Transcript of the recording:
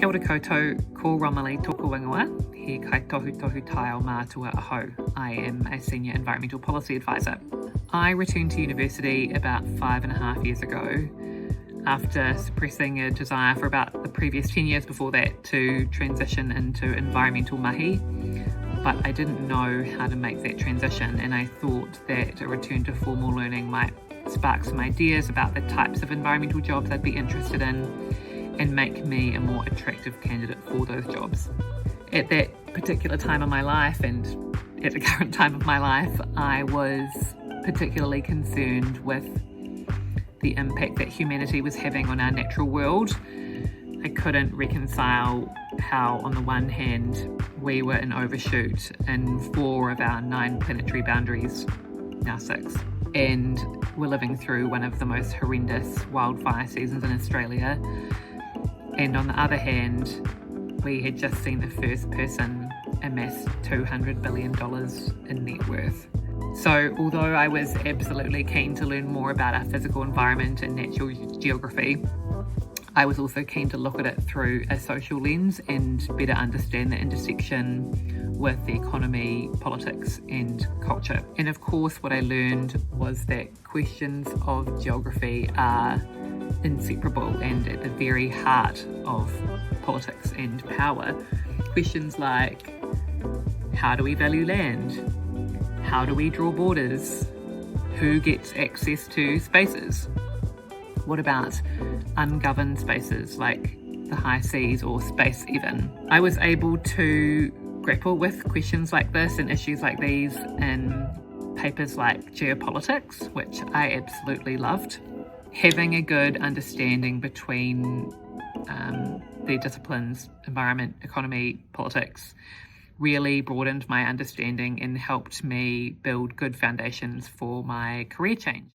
Kia ora koutou, ko Romilly tōku ingoa, he kai tohu tohu tai o mātua aho. I am a Senior Environmental Policy Advisor. I returned to university about 5.5 years ago after suppressing a desire for about the previous 10 years before that to transition into environmental mahi. But I didn't know how to make that transition, and I thought that a return to formal learning might spark some ideas about the types of environmental jobs I'd be interested in and make me a more attractive candidate for those jobs. At that particular time of my life, and at the current time of my life, I was particularly concerned with the impact that humanity was having on our natural world. I couldn't reconcile how, on the one hand, we were in overshoot in 4 of our 9 planetary boundaries, now 6, and we're living through one of the most horrendous wildfire seasons in Australia. And on the other hand, we had just seen the first person amass $200 billion in net worth. So although I was absolutely keen to learn more about our physical environment and natural geography, I was also keen to look at it through a social lens and better understand the intersection with the economy, politics and culture. And of course, what I learned was that questions of geography are inseparable and at the very heart of politics and power. Questions like, how do we value land? How do we draw borders? Who gets access to spaces? What about ungoverned spaces like the high seas or space even? I was able to grapple with questions like this and issues like these in papers like Geopolitics, which I absolutely loved. Having a good understanding between the disciplines, environment, economy, politics, really broadened my understanding and helped me build good foundations for my career change.